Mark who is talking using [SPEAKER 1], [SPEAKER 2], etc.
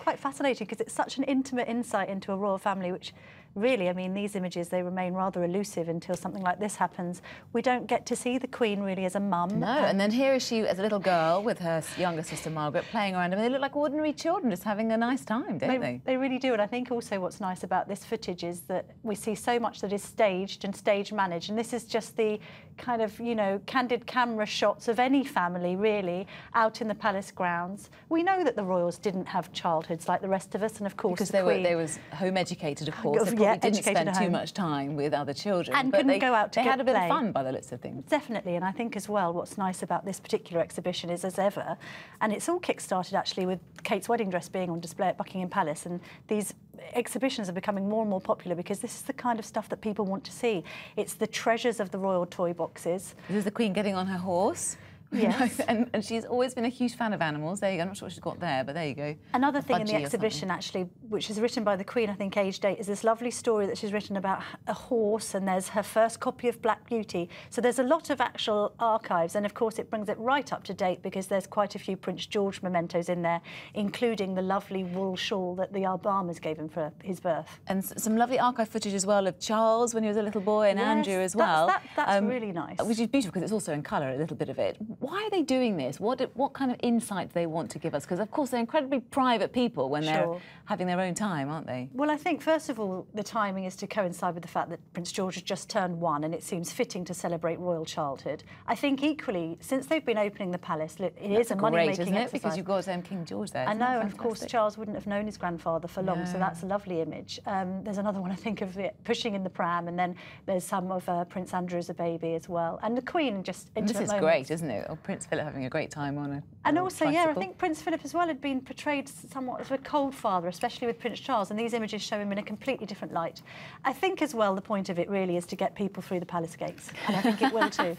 [SPEAKER 1] quite fascinating because it's such an intimate insight into a royal family, which really, I mean, these images, they remain rather elusive until something like this happens. We don't get to see the Queen really as a mum.
[SPEAKER 2] No, and then here is she as a little girl with her younger sister Margaret playing around. I mean, they look like ordinary children just having a nice time, don't they?
[SPEAKER 1] They really do, and I think also what's nice about this footage is that we see so much that is staged and stage managed, and this is just the kind of, you know, candid camera shots of any family, really, out in the palace grounds. We know that the royals didn't have childhoods like the rest of us, and of course
[SPEAKER 2] because
[SPEAKER 1] the Queen...
[SPEAKER 2] they was home educated, of course. They probably didn't spend too much time with other children.
[SPEAKER 1] And
[SPEAKER 2] but
[SPEAKER 1] couldn't go out to
[SPEAKER 2] They had a bit
[SPEAKER 1] play.
[SPEAKER 2] of fun by the looks of things.
[SPEAKER 1] Definitely, and I think as well what's nice about this particular exhibition is, as ever, and it's all kick-started actually with Kate's wedding dress being on display at Buckingham Palace, and these exhibitions are becoming more and more popular because this is the kind of stuff that people want to see. It's the treasures of the royal toy boxes.
[SPEAKER 2] This is the Queen getting on her horse.
[SPEAKER 1] Yes.
[SPEAKER 2] and she's always been a huge fan of animals. There you go. I'm not sure what she's got there, but there you go.
[SPEAKER 1] Another thing in the exhibition, actually, which is written by the Queen, I think, aged 8, is this lovely story that she's written about a horse, and there's her first copy of Black Beauty. So there's a lot of actual archives, and of course it brings it right up to date because there's quite a few Prince George mementos in there, including the lovely wool shawl that the Albamas gave him for his birth.
[SPEAKER 2] And some lovely archive footage as well of Charles when he was a little boy, and Andrew as well.
[SPEAKER 1] That's really nice.
[SPEAKER 2] Which is beautiful because it's also in colour, a little bit of it. Why are they doing this? What kind of insight do they want to give us? Because, of course, they're incredibly private people when they're having their own time, aren't they?
[SPEAKER 1] Well, I think, first of all, the timing is to coincide with the fact that Prince George has just turned 1 and it seems fitting to celebrate royal childhood. I think, equally, since they've been opening the palace, it is a money-making exercise.
[SPEAKER 2] Because you've got King George there.
[SPEAKER 1] I know, and of course Charles wouldn't have known his grandfather for long, so that's a lovely image. There's another one, I think, of it pushing in the pram, and then there's some of Prince Andrew as a baby as well. And the Queen just intimate
[SPEAKER 2] moments. This is great, isn't it? Or Prince Philip having a great time on it.
[SPEAKER 1] And also, I think Prince Philip as well had been portrayed somewhat as a cold father, especially with Prince Charles, and these images show him in a completely different light. I think as well the point of it really is to get people through the palace gates, and I think it will too.